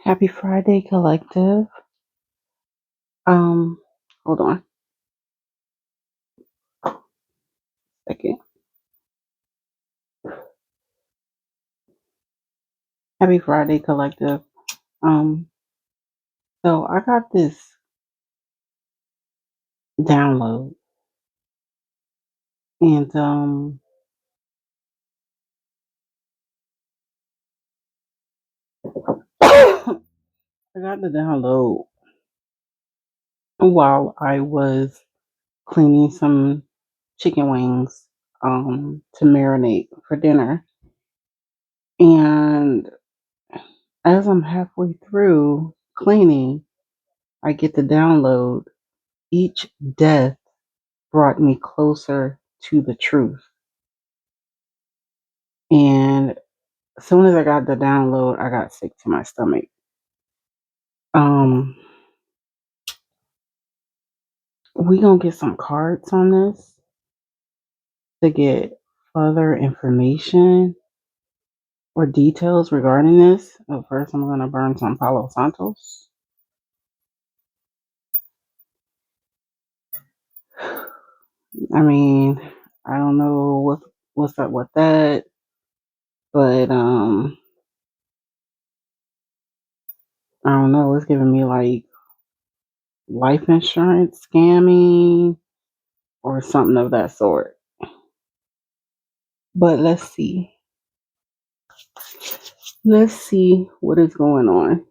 Happy Friday, collective. Um, Hold on a second. Happy Friday, collective. Um, so I got this download, and I got the download while I was cleaning some chicken wings to marinate for dinner, and as I'm halfway through cleaning, I get the download. Each death brought me closer to the truth. And as soon as I got the download, I got sick to my stomach. Um, we gonna get some cards on this to get further information or details regarding this. But first, I'm gonna burn some Palo Santos. I mean, I don't know what's up with that, but I don't know. It's giving me like life insurance scamming or something of that sort. But let's see. Let's see what is going on.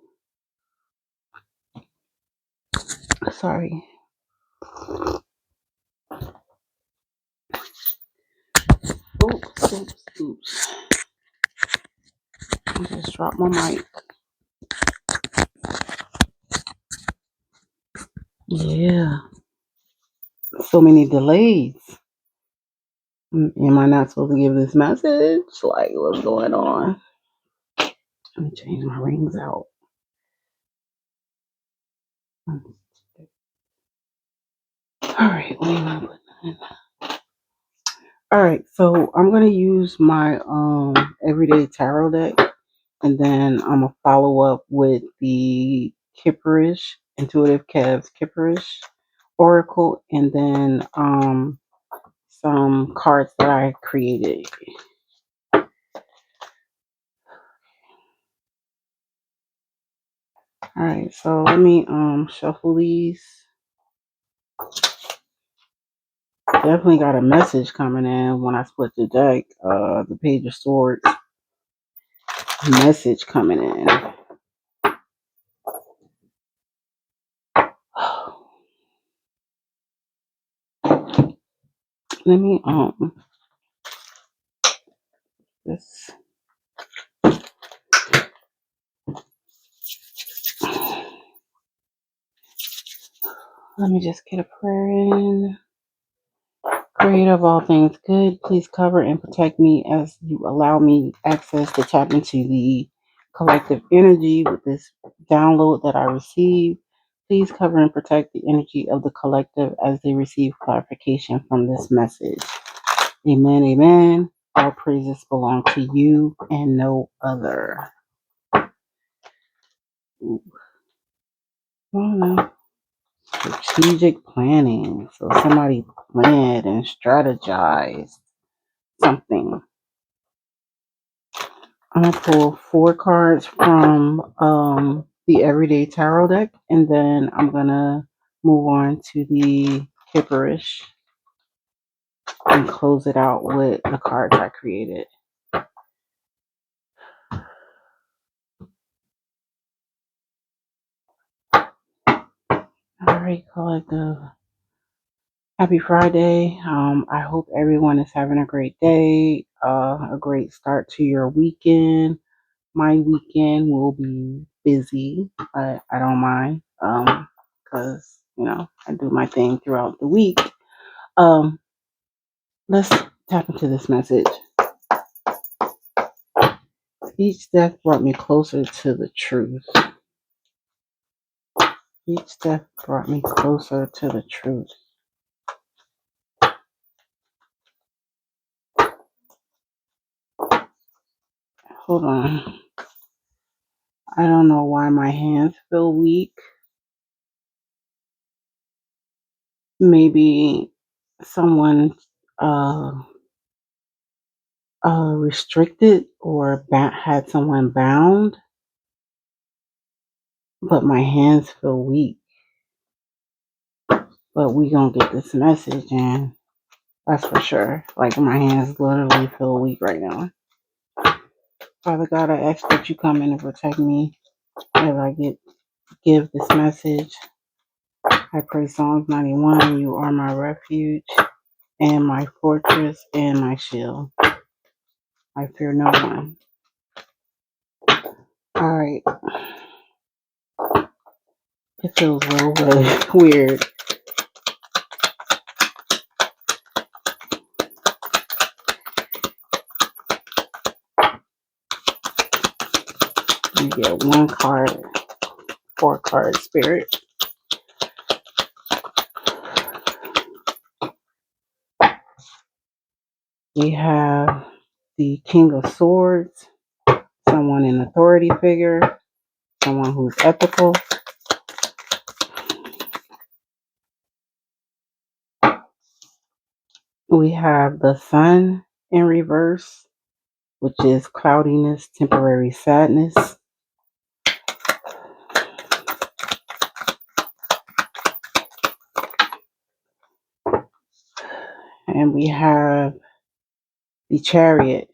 Sorry. Oops. I just dropped my mic. Yeah. So many delays. Am I not supposed to give this message? Like, what's going on? Let me change my rings out. Alright, what am I putting in? Alright, so I'm gonna use my everyday tarot deck, and then I'm gonna follow up with the Kipperish, Intuitive Kev's Kipperish Oracle, and then some cards that I created. Alright, so let me shuffle these. Definitely got a message coming in when I split the deck. The Page of Swords message coming in. Let me this. Let me just get a prayer in. Creator of all things good, please cover and protect me as you allow me access to tap into the collective energy with this download that I receive. Please cover and protect the energy of the collective as they receive clarification from this message. Amen, amen. All praises belong to you and no other. Ooh. Oh, strategic planning. So somebody planned and strategized something. I'm gonna pull 4 cards from the Everyday Tarot deck, and then I'm gonna move on to the Kipperish and close it out with the cards I created. All right, collective. Happy Friday. I hope everyone is having a great day, a great start to your weekend. My weekend will be busy, but I don't mind because, I do my thing throughout the week. Let's tap into this message. Each step brought me closer to the truth. Each step brought me closer to the truth. Hold on. I don't know why my hands feel weak. Maybe someone uh, restricted or had someone bound, but my hands feel weak. But we gonna get this message, and that's for sure. Like my hands literally feel weak right now. Father God, I ask that you come in and protect me as I give this message. I pray Psalms 91. You are my refuge and my fortress and my shield. I fear no one. All right. It feels real, really weird. You get one card, 4 card spirit. We have the King of Swords, someone in authority figure, someone who's ethical. We have the Sun in reverse, which is cloudiness, temporary sadness. And we have the Chariot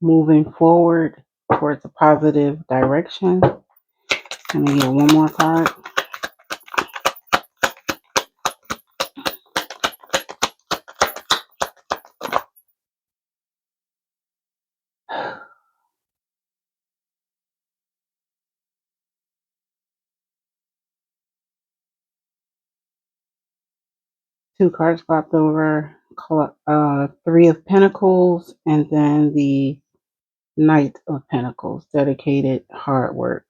moving forward towards a positive direction. Let me get one more card. Two cards flopped over. 3 of Pentacles, and then the Knight of Pentacles, dedicated hard work.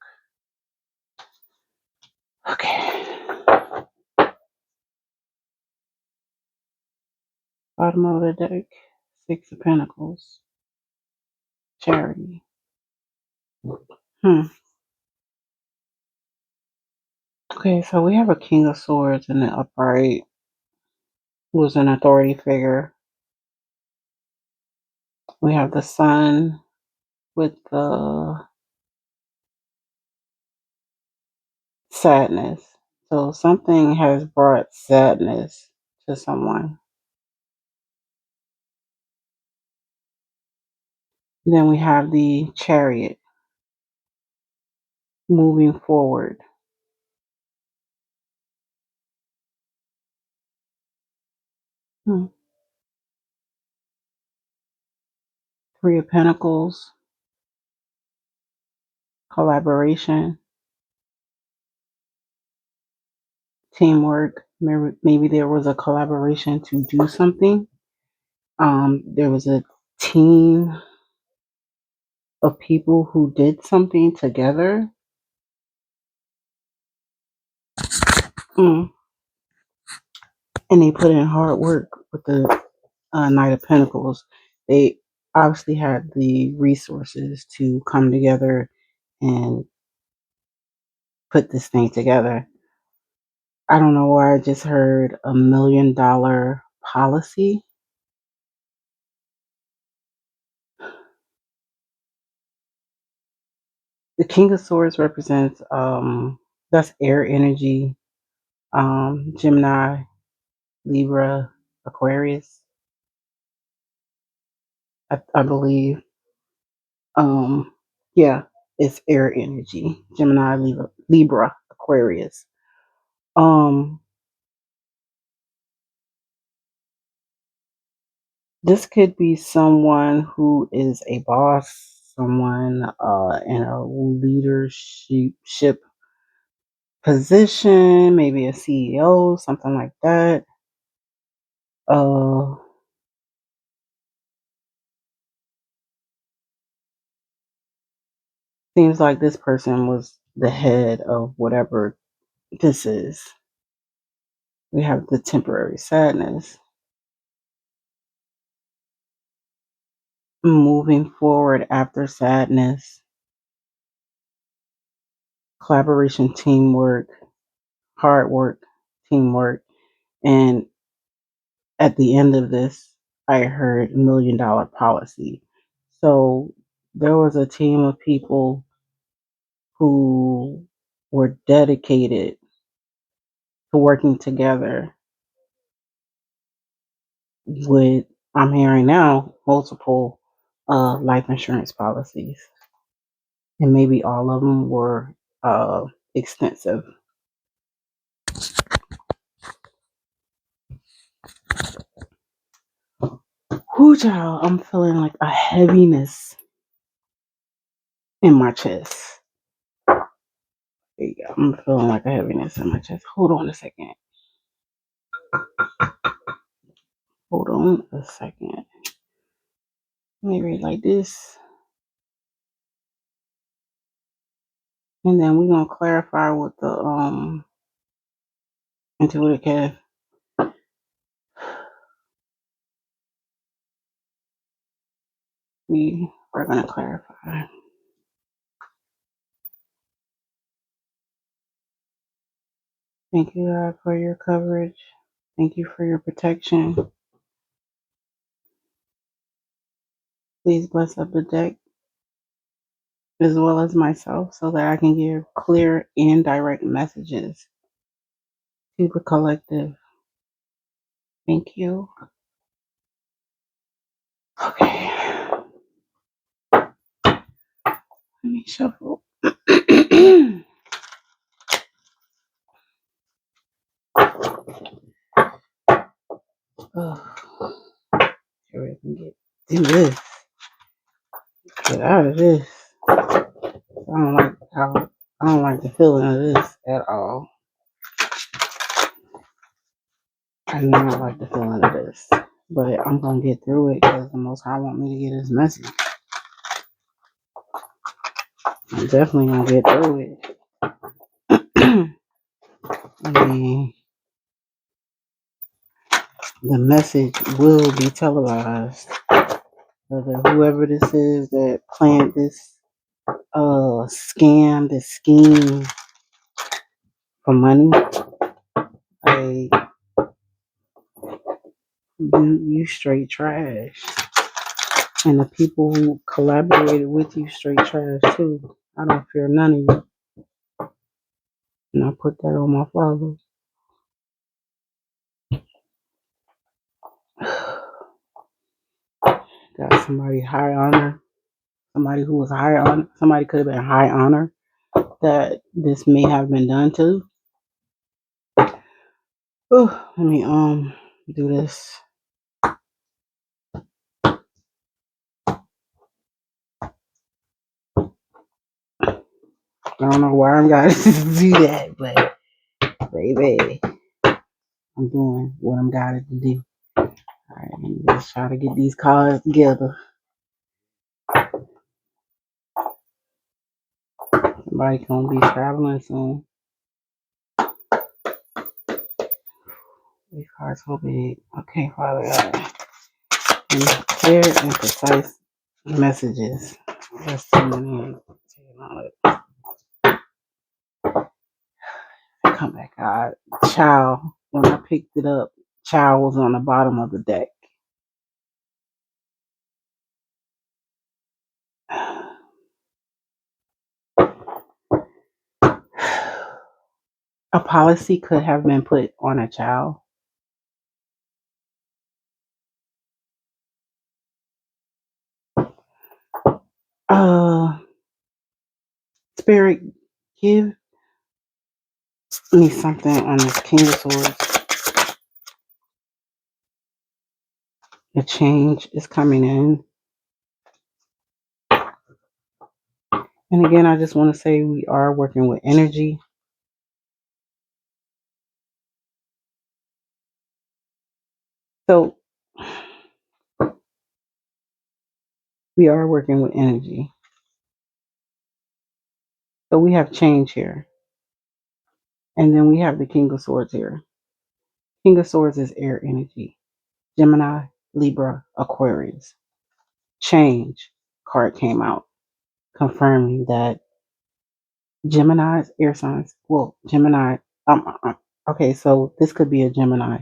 Okay. Bottom of the deck, 6 of Pentacles, charity. Okay, so we have a King of Swords in the upright, who's an authority figure. We have the Sun with the sadness. So something has brought sadness to someone. Then we have the Chariot moving forward. Hmm. 3 of Pentacles, collaboration, teamwork. Maybe there was a collaboration to do something. There was a team of people who did something together. Mm. And they put in hard work with the Knight of Pentacles. They obviously had the resources to come together and put this thing together. I don't know why I just heard $1 million policy. The King of Swords represents that's air energy, Gemini, Libra, Aquarius, I believe. Yeah, it's air energy, Gemini, Libra, Aquarius. Um, this could be someone who is a boss, someone in a leadership position, maybe a CEO, something like that. Uh, seems like this person was the head of whatever this is. We have the temporary sadness. Moving forward after sadness. collaboration, teamwork, hard work, teamwork. And at the end of this, I heard $1 million policy. So there was a team of people who were dedicated to working together with, I'm hearing now, multiple life insurance policies. And maybe all of them were extensive. Whoo, child, I'm feeling like a heaviness in my chest. There you go. I'm feeling like a heaviness in my chest. Hold on a second. Hold on a second. Let me read like this. And then we're gonna clarify with the intuitive calf. We are gonna clarify. Thank you, God, for your coverage. Thank you for your protection. Please bless up the deck as well as myself so that I can give clear and direct messages to the collective. Thank you. Okay. Let me shuffle. Oh, here we can do this. Get out of this. I don't like the feeling of this at all. I do not like the feeling of this. But I'm gonna get through it because the Most High want me to get his message. I'm definitely gonna get through it. I mean, the message will be televised. Whether whoever this is that planned this scam, this scheme for money, like you straight trash. And the people who collaborated with you straight trash too. I don't fear none of you. And I put that on my father. Got somebody high honor. Somebody who was high honor. Somebody could have been high honor that this may have been done to. Let me do this. I don't know why I'm gotta do that, but baby, I'm doing what I'm gotta do. Alright, let me just try to get these cards together. Somebody gonna be traveling soon. These cards so big. Okay, Father God. And clear and precise messages. Let's send it in. Come back, God. Child. When I picked it up, child was on the bottom of the deck. A policy could have been put on a child. Spirit, give me something on this King of Swords. The change is coming in. And again, I just want to say we are working with energy. So we are working with energy. So we have change here. And then we have the King of Swords here. King of Swords is air energy. Gemini, Libra, Aquarius. Change card came out, confirming that Gemini's air signs. Well, Gemini. Okay, so this could be a Gemini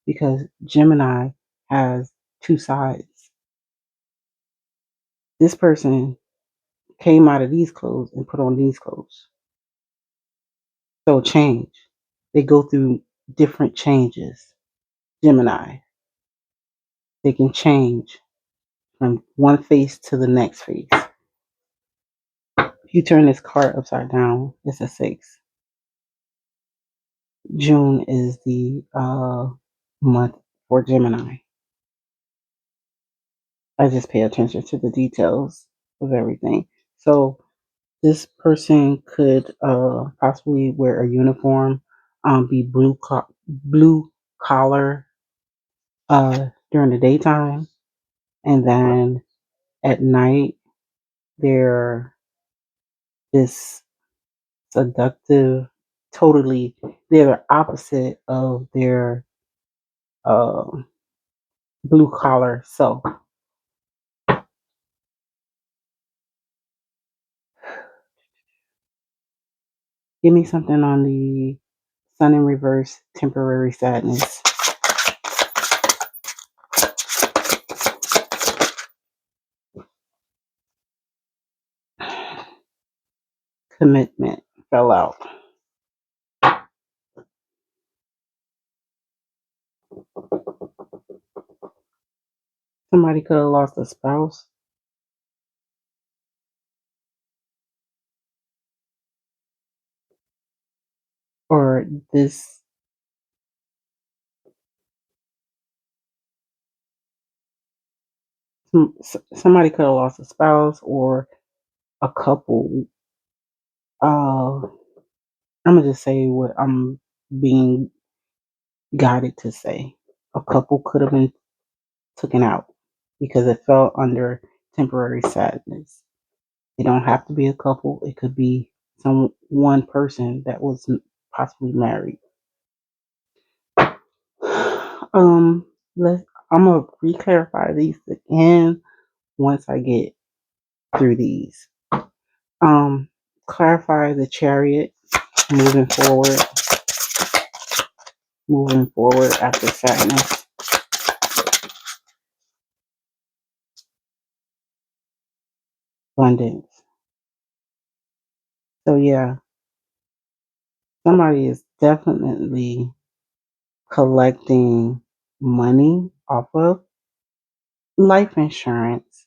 because Gemini has two sides. This person came out of these clothes and put on these clothes. So change. They go through different changes. Gemini. They can change from one face to the next face. If you turn this card upside down, it's a 6. June is the month for Gemini. I just pay attention to the details of everything. So this person could possibly wear a uniform, be blue collar during the daytime, and then at night they're this seductive. Totally, they're the opposite of their uh, blue collar self. Give me something on the Sun in reverse, temporary sadness, commitment fell out. Somebody could have lost a spouse, or this somebody could have lost a spouse or a couple. I'm gonna just say what I'm being guided to say. A couple could have been taken out because it fell under temporary sadness. It don't have to be a couple. It could be some one person that was possibly married. Um, let I'm gonna re-clarify these again once I get through these. Um, clarify the chariot moving forward, after sadness, abundance. So yeah, somebody is definitely collecting money off of life insurance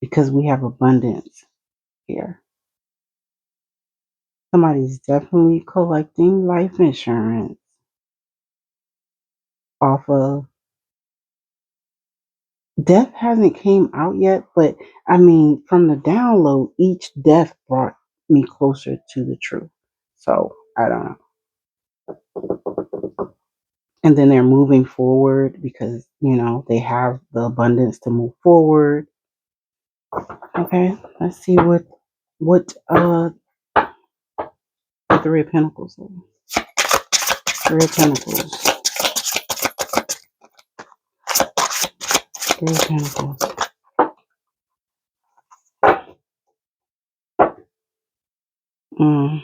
because we have abundance here. Somebody's definitely collecting life insurance off of death hasn't came out yet, but I mean from the download, each death brought me closer to the truth. So I don't know. And then they're moving forward because they have the abundance to move forward. Okay, let's see what the Three of Pentacles is. Three of Pentacles. Three of Pentacles. Mm,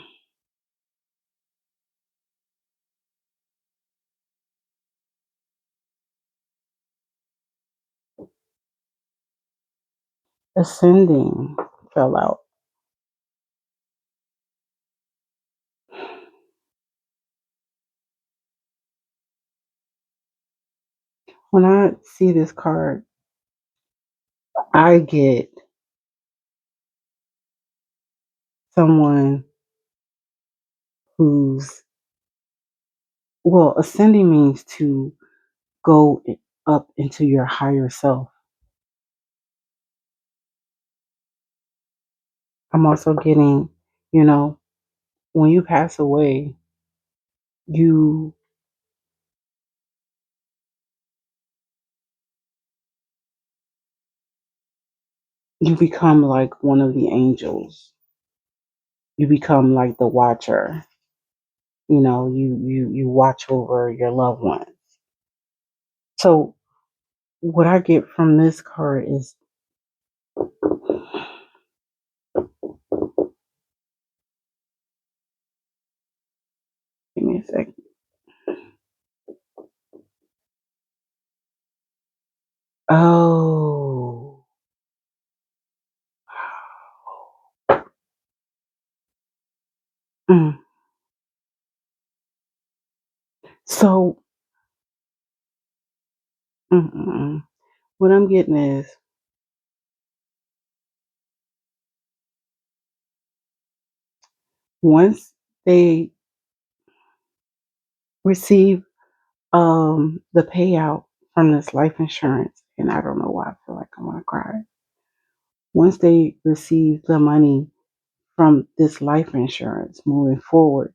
ascending fell out. When I see this card, I get someone who's, well, ascending means to go up into your higher self. I'm also getting, when you pass away, you you become like one of the angels. You become like the watcher. You watch over your loved ones. So what I get from this card is me a second. Oh. Mm. So, what I'm getting is once they receive the payout from this life insurance, and I don't know why I feel like I want to cry. Once they receive the money from this life insurance moving forward,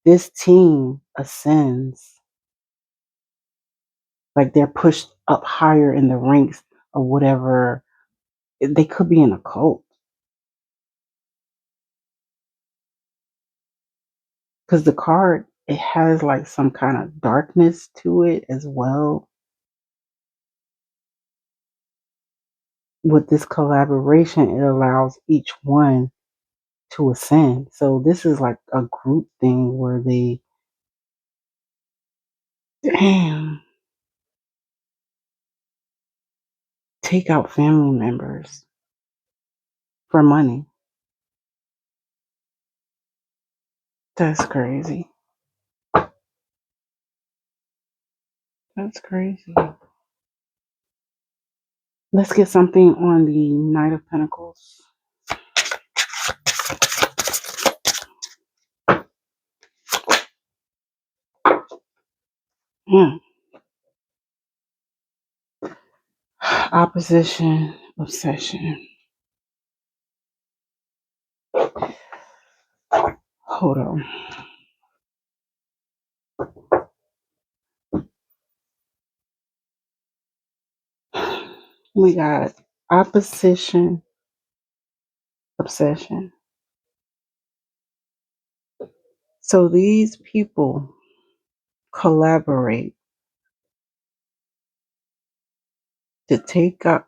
this team ascends. Like they're pushed up higher in the ranks of whatever. They could be in a cult because the card, it has like some kind of darkness to it as well. With this collaboration, it allows each one to ascend. So this is like a group thing where they, damn, take out family members for money. That's crazy. That's crazy. Let's get something on the Knight of Pentacles. Hmm. Opposition, obsession. Hold on. We got opposition, obsession. So these people collaborate to take out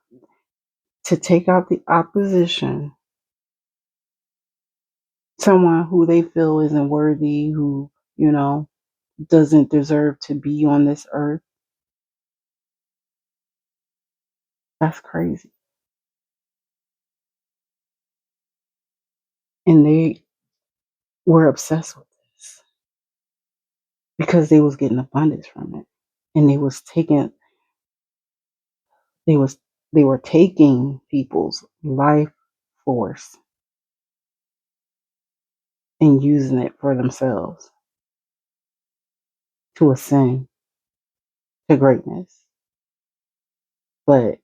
the opposition, someone who they feel isn't worthy, who, doesn't deserve to be on this earth. That's crazy. And they were obsessed with this because they was getting abundance from it. And they was they were taking people's life force and using it for themselves to ascend to greatness. But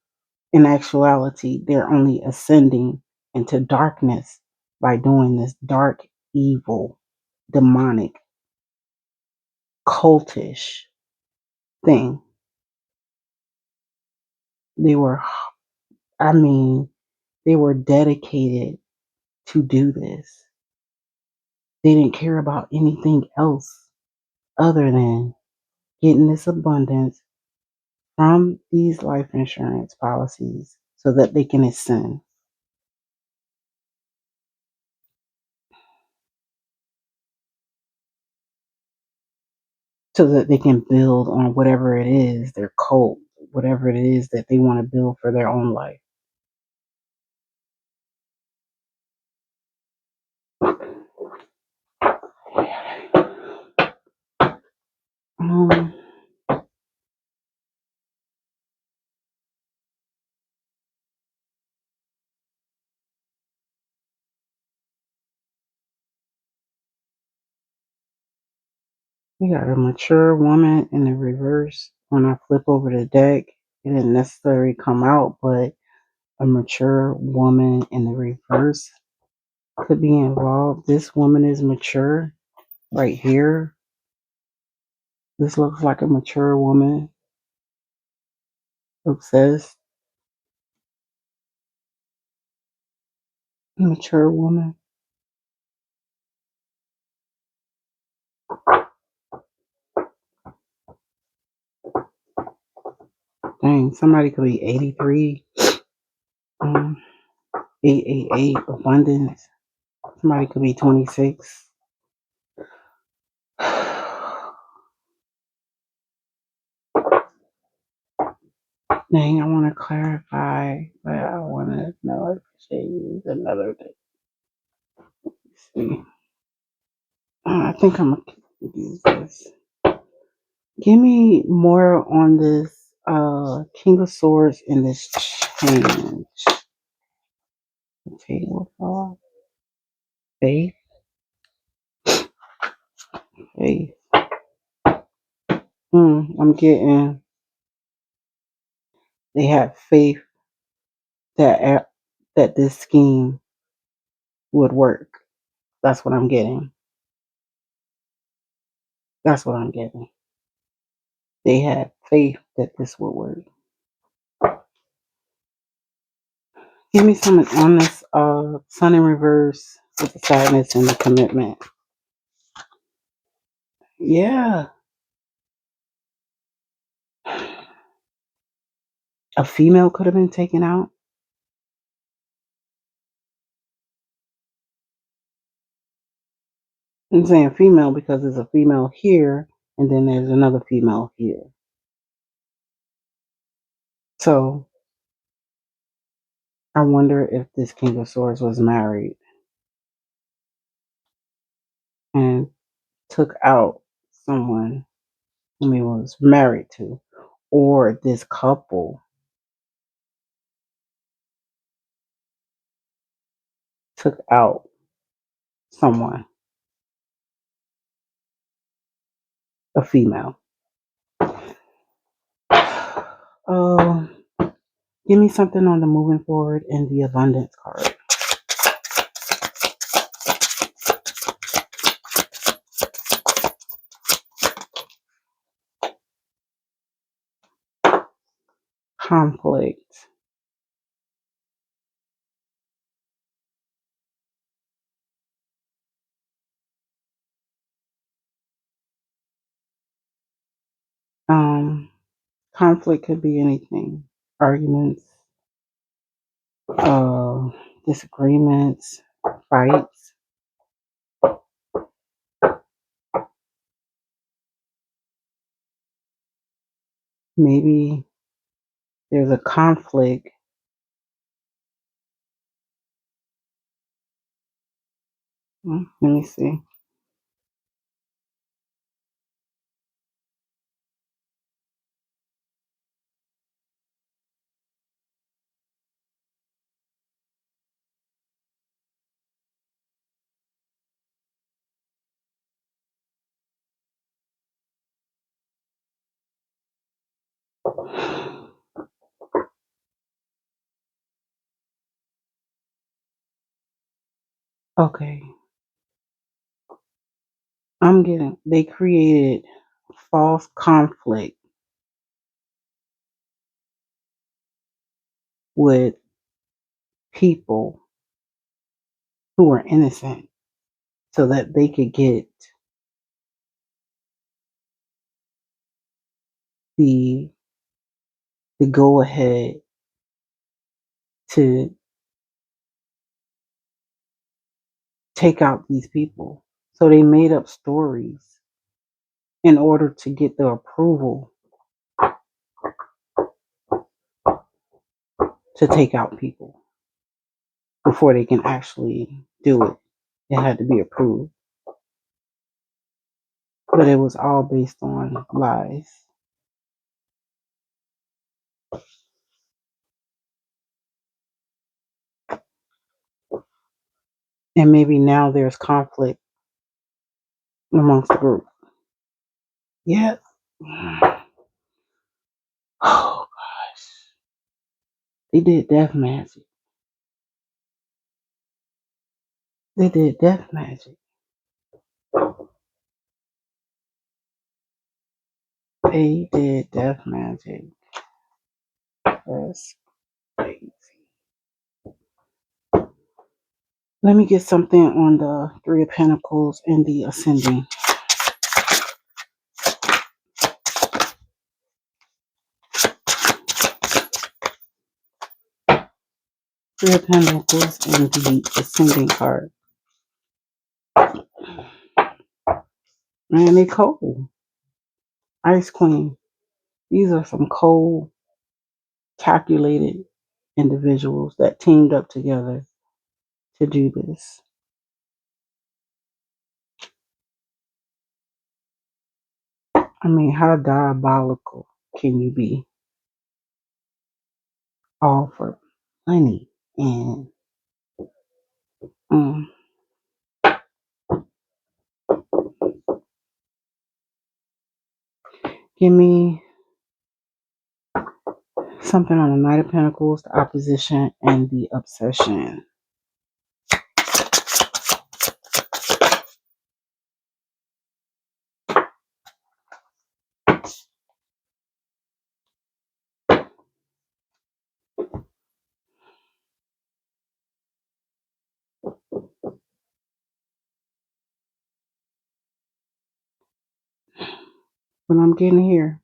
in actuality, they're only ascending into darkness by doing this dark, evil, demonic, cultish thing. They were, I mean, they were dedicated to do this. They didn't care about anything else other than getting this abundance from these life insurance policies so that they can ascend. So that they can build on whatever it is, their cult, whatever it is that they want to build for their own life. Um, we got a mature woman in the reverse. When I flip over the deck, it didn't necessarily come out, but a mature woman in the reverse could be involved. This woman is mature right here. This looks like a mature woman, obsessed, mature woman. Dang, somebody could be 83, 888, abundance. Somebody could be 26. Dang, I want to clarify, but I want to know if she used another day. See. I think I'm going to use this. Give me more on this King of Swords in this change. Table of faith. Faith. I'm getting, they had faith that this scheme would work. That's what I'm getting. That's what I'm getting. They had faith that this would work. Give me some on this sun in reverse with the sadness and the commitment. Yeah. A female could have been taken out. I'm saying female because there's a female here and then there's another female here. So I wonder if this King of Swords was married and took out someone whom he was married to, or this couple took out someone, a female. Oh, give me something on the moving forward and the abundance card. Conflict. Conflict could be anything. Arguments, uh, disagreements, fights. Maybe there's a conflict. Let me see. Okay. they created false conflict with people who were innocent so that they could get the go ahead to take out these people. So they made up stories in order to get the approval to take out people before they can actually do it. It had to be approved. But it was all based on lies. And maybe now there's conflict amongst the group. Yeah. Oh gosh. They did death magic. They did death magic. They did death magic. That's crazy. Let me get something on the Three of Pentacles and the Ascending. Three of Pentacles and the Ascending card. Man, they cold. Ice Queen. These are some cold calculated individuals that teamed up together to do this. I mean, how diabolical can you be? All for money and mm, give me something on the Knight of Pentacles, the opposition, and the obsession. What I'm getting here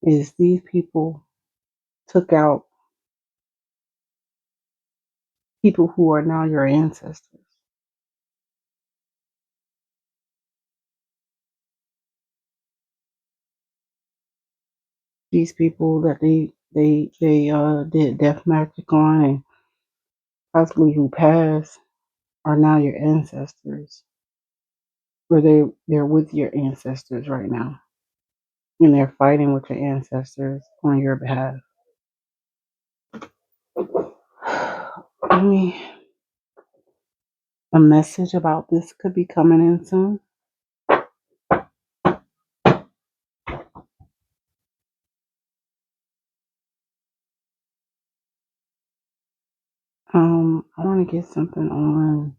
is these people took out people who are now your ancestors. These people that they did death magic on and possibly who passed are now your ancestors. Or they're with your ancestors right now. And they're fighting with your ancestors on your behalf. I mean, a message about this could be coming in soon. I want to get something on.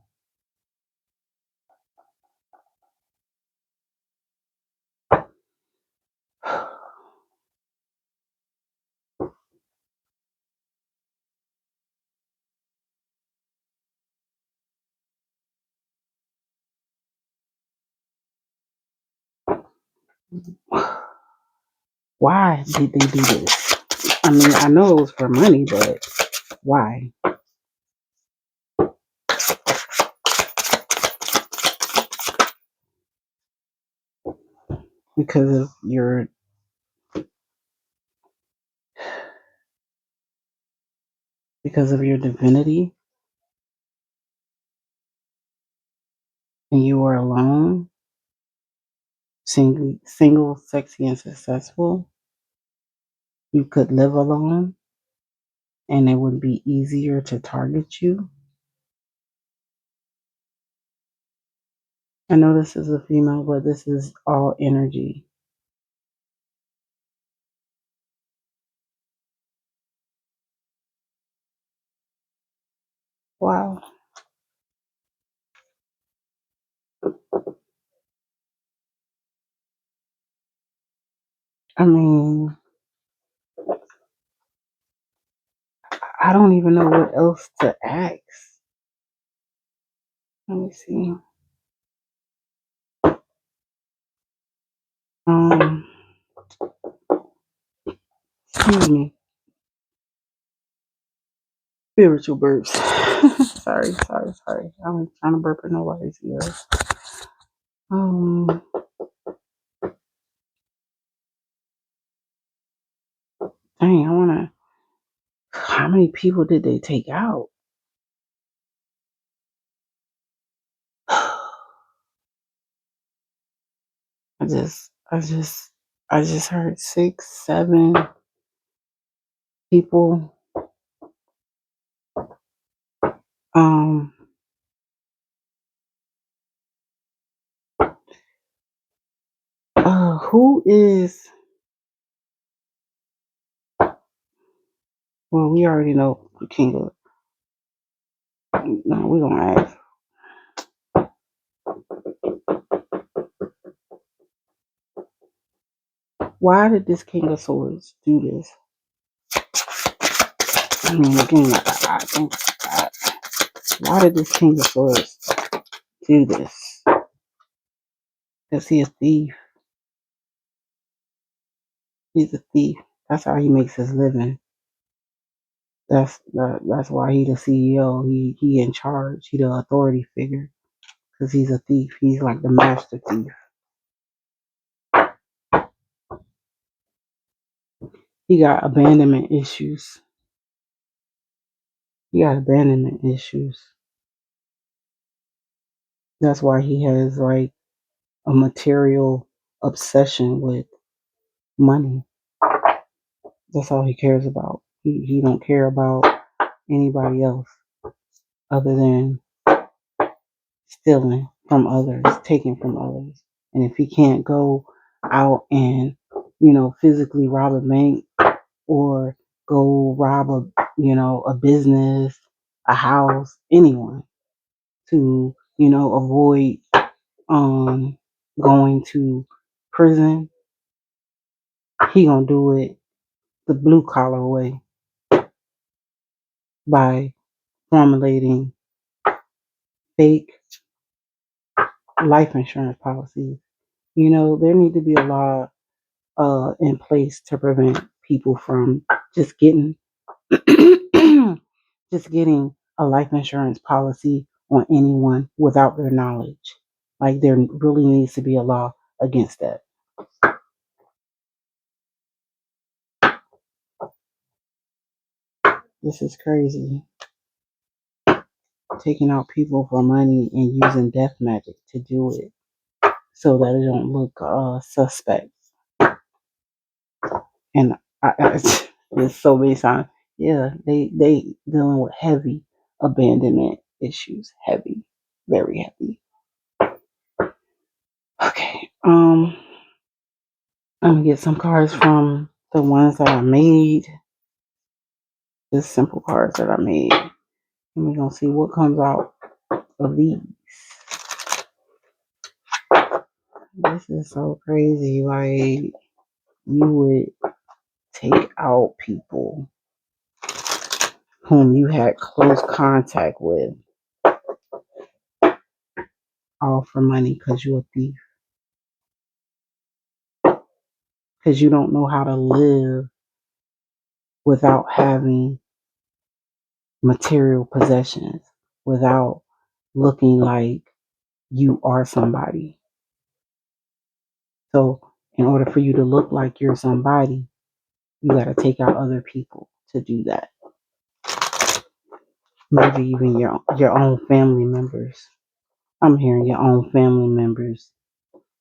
Why did they do this? I mean, I know it was for money, but why? Because of your divinity, and you were alone, single, sexy, and successful. You could live alone, and it would be easier to target you. I know this is a female, but this is all energy. Wow. I mean, I don't even know what else to ask. Let me see. Um, Excuse me. Spiritual burps. sorry. I'm trying to burp in nobody's ears. Um, Dang, I wanna. How many people did they take out? I just, I just, I just heard 6, 7 people. Um, who is? Well, we already know the king of. No, we gonna ask. Why did this King of Swords do this? I mean, again, I think. Why did this King of Swords do this? Because he's a thief. He's a thief. That's how he makes his living. That's why he the CEO. He in charge. He the authority figure. Because he's a thief. He's like the master thief. He got abandonment issues. He got abandonment issues. That's why he has like a material obsession with money. That's all he cares about. He don't care about anybody else other than stealing from others, taking from others. And if he can't go out and, physically rob a bank or go rob a business, a house, anyone to, avoid going to prison, he gonna do it the blue collar way by formulating fake life insurance policies. There need to be a law in place to prevent people from just getting just getting a life insurance policy on anyone without their knowledge. Like there really needs to be a law against that. This is crazy. Taking out people for money and using death magic to do it so that it don't look suspect. And there's so many times, yeah, they dealing with heavy abandonment issues, heavy, very heavy. Okay, I'm gonna get some cards from the ones that I made, the simple cards that I made, and we're gonna see what comes out of these. This is so crazy. Like you would take out people whom you had close contact with, all for money because you're a thief. Because you don't know how to live without having material possessions, without looking like you are somebody. So, in order for you to look like you're somebody, you got to take out other people to do that. Maybe even your own family members. I'm hearing your own family members,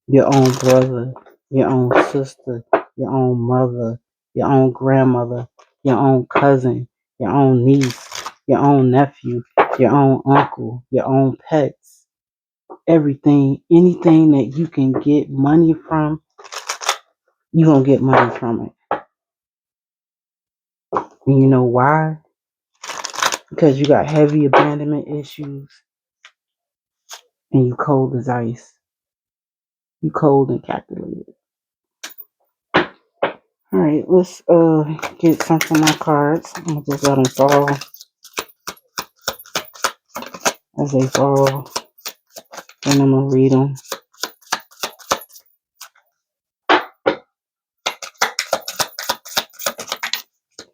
your own brother, your own sister, your own mother, your own grandmother, your own cousin, your own niece, your own nephew, your own uncle, your own pets, everything, anything that you can get money from, you're going to get money from it. And you know why? Because you got heavy abandonment issues and you cold as ice. You cold and calculated. All right, let's get some from my cards. I'm gonna just let them fall as they fall, and I'm gonna read them.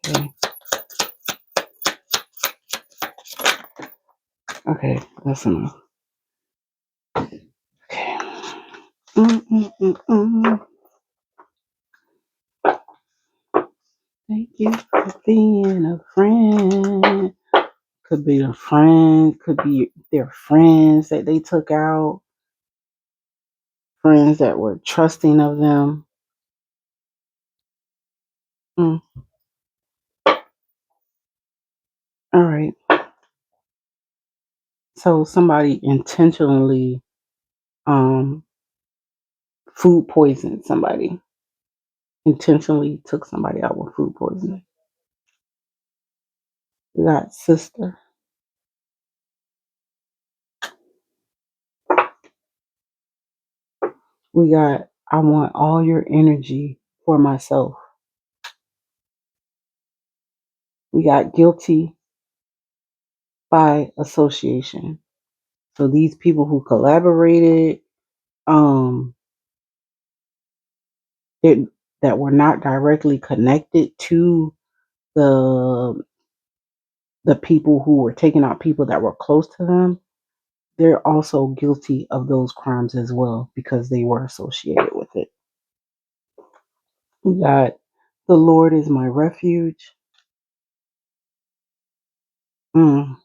Okay, okay, that's enough. Okay. Thank you for being a friend. Could be a friend, could be their friends that they took out, friends that were trusting of them. Mm. All right. So somebody intentionally food poisoned somebody. Intentionally took somebody out with food poisoning. We got sister. We got I want all your energy for myself. We got guilty by association. So these people who collaborated, um, that were not directly connected to the people who were taking out people that were close to them, they're also guilty of those crimes as well because they were associated with it. We got The Lord is my refuge. Mm.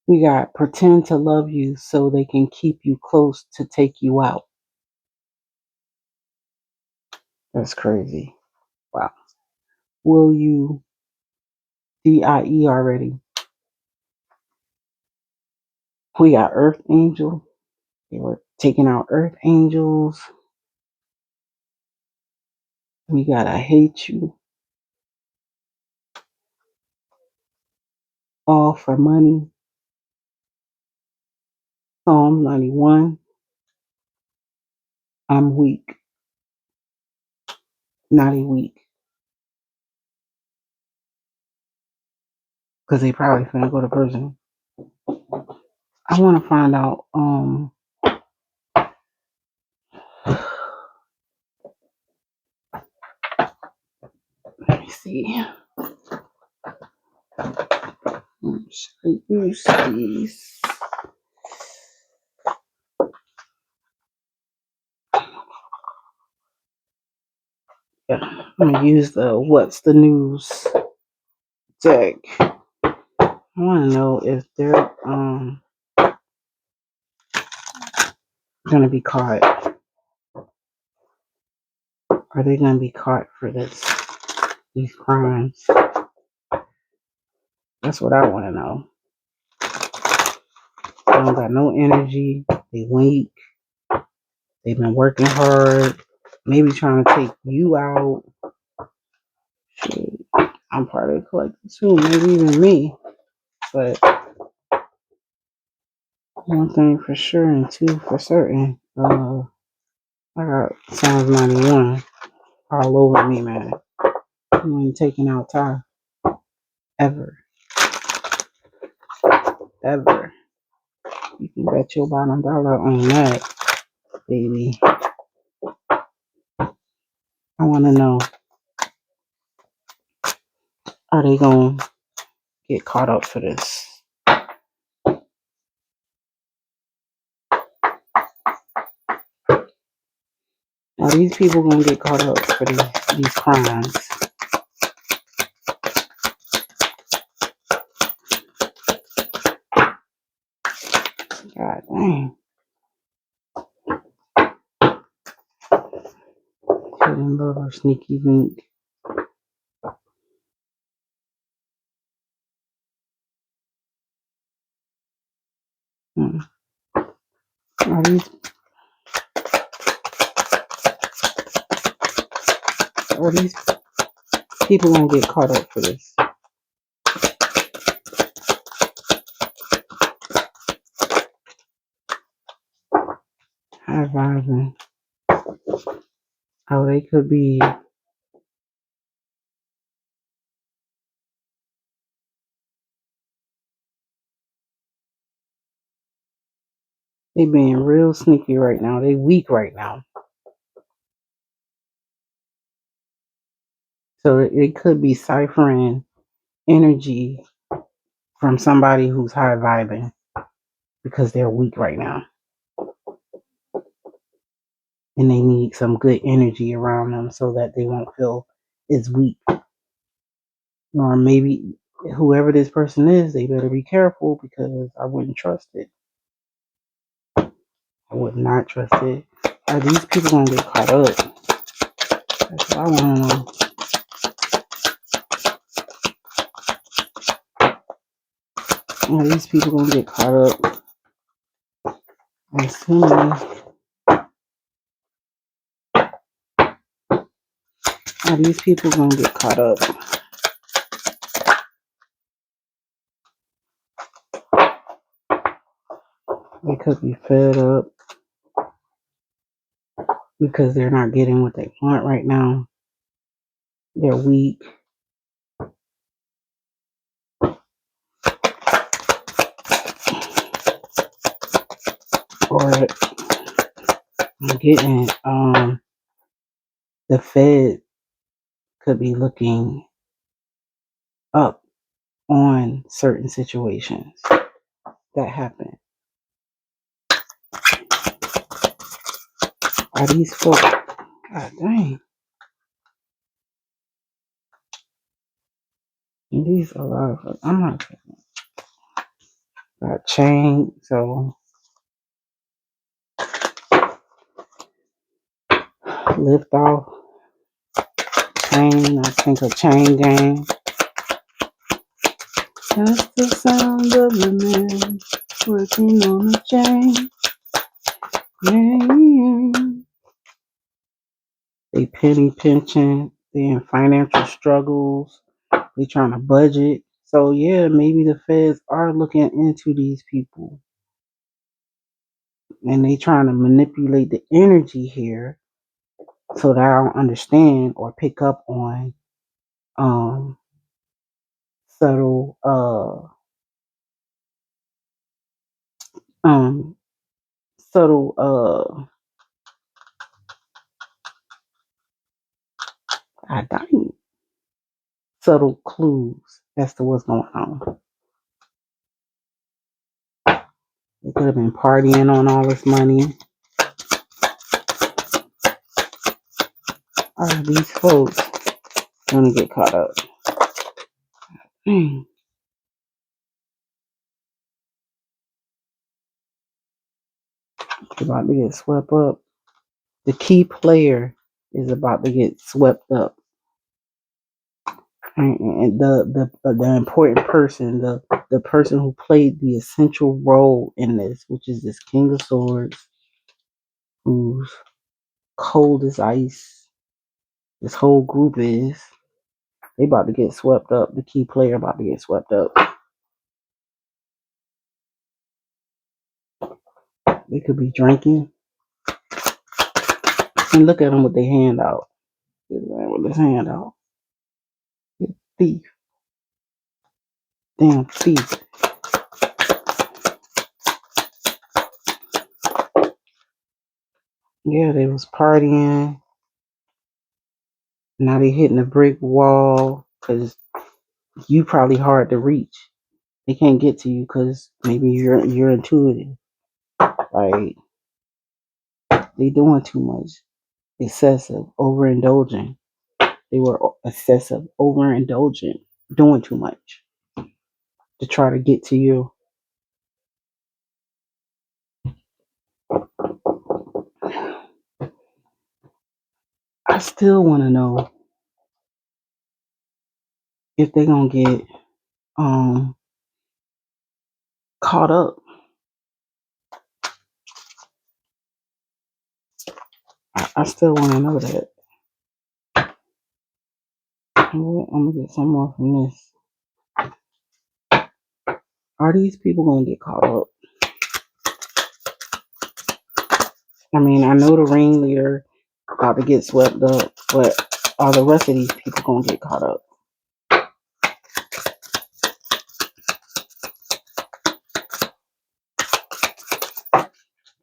We got pretend to love you so they can keep you close to take you out. That's crazy. Wow. Will you DIE already? We got Earth Angel. They were taking out Earth Angels. We got I hate you. All for money. Psalm 91. I'm weak. Not a weak. Because they probably finna go to prison. I want to find out. Let me see. Should I use these? Yeah, I'm gonna use the what's the news deck. I want to know if they're gonna be caught. Are they gonna be caught for these crimes? That's what I want to know. They don't got no energy. They weak. They've been working hard. Maybe trying to take you out. Shoot, I'm part of the collective too. Maybe even me. But one thing for sure and two for certain. I got Psalms 91 all over me, man. You ain't taking out Ty. Ever. Ever. You can bet your bottom dollar on that, baby. I want to know, are they going to get caught up for this? Are these people going to get caught up for these crimes? God dang. Hidden lover, sneaky link. Are these people going to get caught up for this? High vibing. Oh, they could be. They being real sneaky right now. They weak right now. So it could be ciphering energy from somebody who's high vibing because they're weak right now. And they need some good energy around them so that they won't feel as weak. Or maybe whoever this person is, they better be careful because I wouldn't trust it. I would not trust it. Are these people going to get caught up? That's what I want to know. Are these people going to get caught up? I'm assuming. Are these people going to get caught up? They could be fed up because they're not getting what they want right now. They're weak. Or I'm getting the Fed could be looking up on certain situations that happen. Are these folks? God dang. These are a lot of. I'm not got chain. So lift off chain. I think a chain gang. That's the sound of the man working on the chain. Yeah. They penny pinching. They in financial struggles. They trying to budget. So yeah, maybe the feds are looking into these people, and they trying to manipulate the energy here so that I don't understand or pick up on um subtle um subtle I dying subtle clues as to what's going on. They could have been partying on all this money. Are these folks gonna get caught up? They're about to get swept up. The key player is about to get swept up. And the important person, the person who played the essential role in this, which is this King of Swords, who's cold as ice. This whole group is. They about to get swept up. The key player about to get swept up. They could be drinking. And look at them with their hand out. With his hand out. Thief. Damn thief. Yeah, they was partying. Now they hitting a brick wall because you probably hard to reach. They can't get to you because maybe you're intuitive. Like they doing too much, excessive, overindulging. They were excessive, overindulgent, doing too much to try to get to you. I still want to know if they gonna get um caught up. I still want to know that. I'm gonna get some more from this. Are these people gonna get caught up? I mean, I know the ringleader about to get swept up, but are the rest of these people gonna get caught up?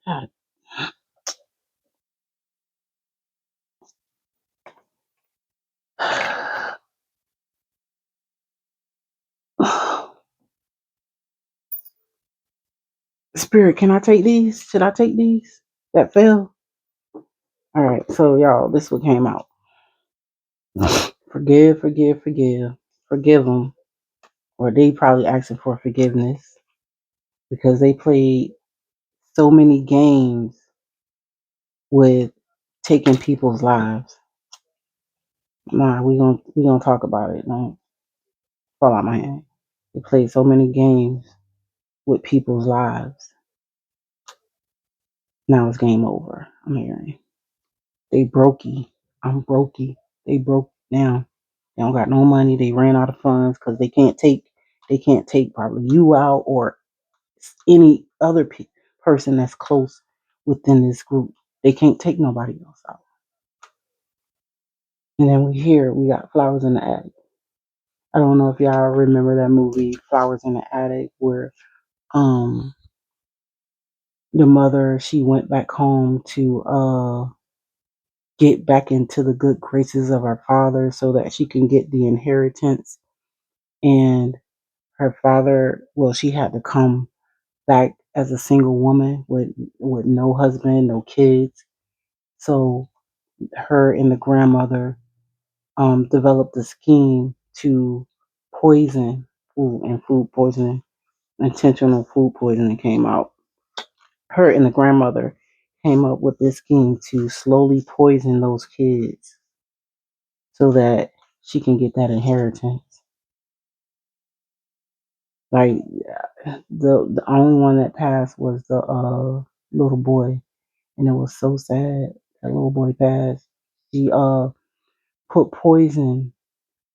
God. Spirit, can I take these? Should I take these? That fell? Alright, so y'all, this what came out. Forgive, forgive, forgive. Forgive them. Or they probably asking for forgiveness because they played so many games with taking people's lives. Nah, we gonna talk about it. Don't fall out my hand. They played so many games with people's lives. Now it's game over. I'm hearing. They brokey. I'm brokey. They broke down. They don't got no money. They ran out of funds because they can't take probably you out or any other person that's close within this group. They can't take nobody else out. And then we got Flowers in the Attic. I don't know if y'all remember that movie Flowers in the Attic where um the mother she went back home to get back into the good graces of her father so that she can get the inheritance. And her father, well, she had to come back as a single woman with no husband, no kids. So her and the grandmother developed a scheme to poison food, and food poisoning, intentional food poisoning came out. Her and the grandmother came up with this scheme to slowly poison those kids so that she can get that inheritance. Like the only one that passed was the little boy, and it was so sad. That little boy passed. She put poison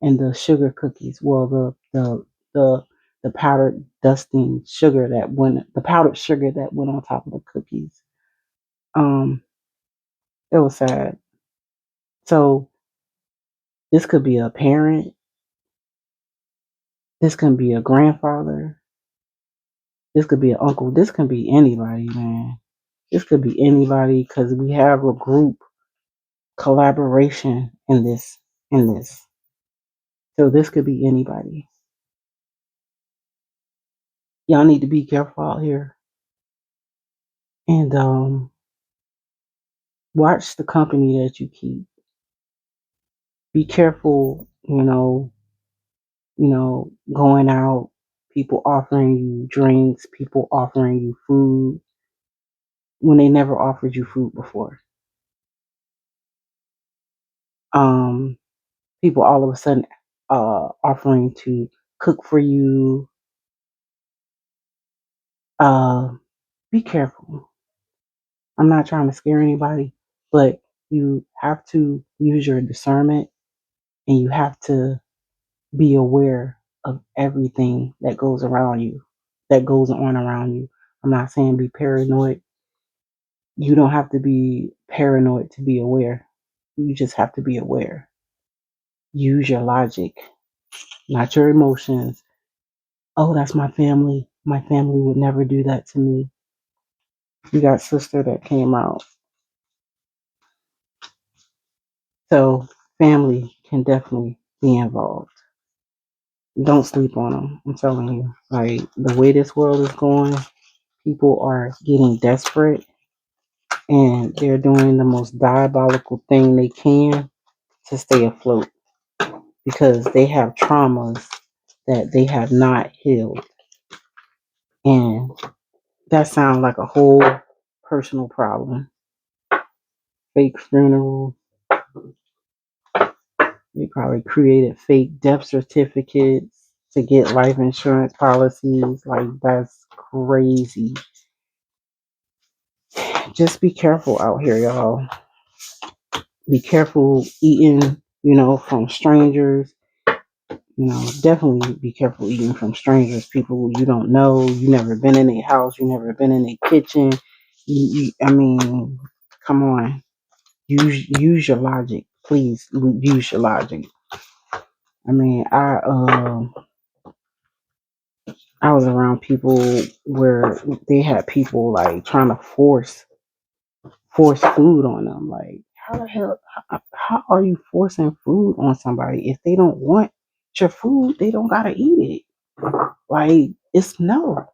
in the sugar cookies. Well, the powdered dusting sugar that went, the powdered sugar that went on top of the cookies. Um, it was sad. So this could be a parent. This can be a grandfather. This could be an uncle. This can be anybody, man. This could be anybody because we have a group collaboration in this. In this, so this could be anybody. Y'all need to be careful out here and watch the company that you keep. Be careful, going out, people offering you drinks, people offering you food when they never offered you food before. Um, People all of a sudden offering to cook for you. Uh, be careful. I'm not trying to scare anybody, but you have to use your discernment and you have to be aware of everything that goes around you, that goes on around you. I'm not saying be paranoid. You don't have to be paranoid to be aware. You just have to be aware. Use your logic, not your emotions. Oh, that's my family. My family would never do that to me. You got sister that came out. So family can definitely be involved. Don't sleep on them. I'm telling you. Like the way this world is going, people are getting desperate and they're doing the most diabolical thing they can to stay afloat because they have traumas that they have not healed. And that sounds like a whole personal problem. Fake funeral. They probably created fake death certificates to get life insurance policies. Like, that's crazy. Just be careful out here, y'all. Be careful eating, from strangers. Definitely be careful eating from strangers, people you don't know. You never been in a house. You never been in a kitchen. I mean, come on. Use your logic, please. Use your logic. I mean, I was around people where they had people like trying to force food on them. Like, how the hell? How are you forcing food on somebody if they don't want your food? They don't gotta eat it. Like, it's no.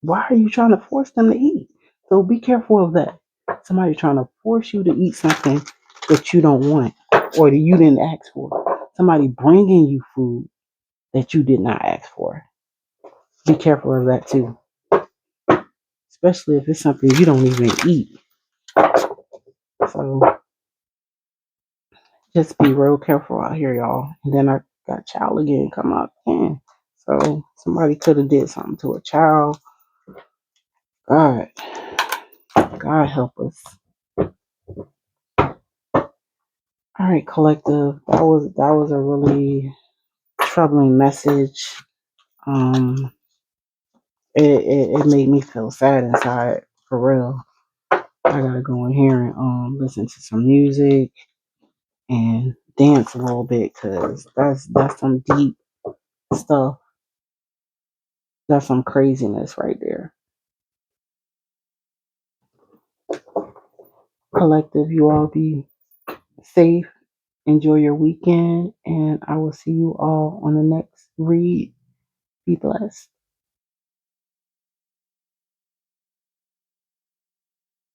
Why are you trying to force them to eat? So be careful of that. Somebody trying to force you to eat something that you don't want or that you didn't ask for. Somebody bringing you food that you did not ask for. Be careful of that too, especially if it's something you don't even eat. So just be real careful out here, y'all. And then I got child again come up again. So somebody could have did something to a child. God, God help us. All right, collective. That was a really troubling message. Um, it made me feel sad inside for real. I gotta go in here and listen to some music and dance a little bit because that's some deep stuff. That's some craziness right there. Collective, you all be safe. Enjoy your weekend, and I will see you all on the next read. Be blessed.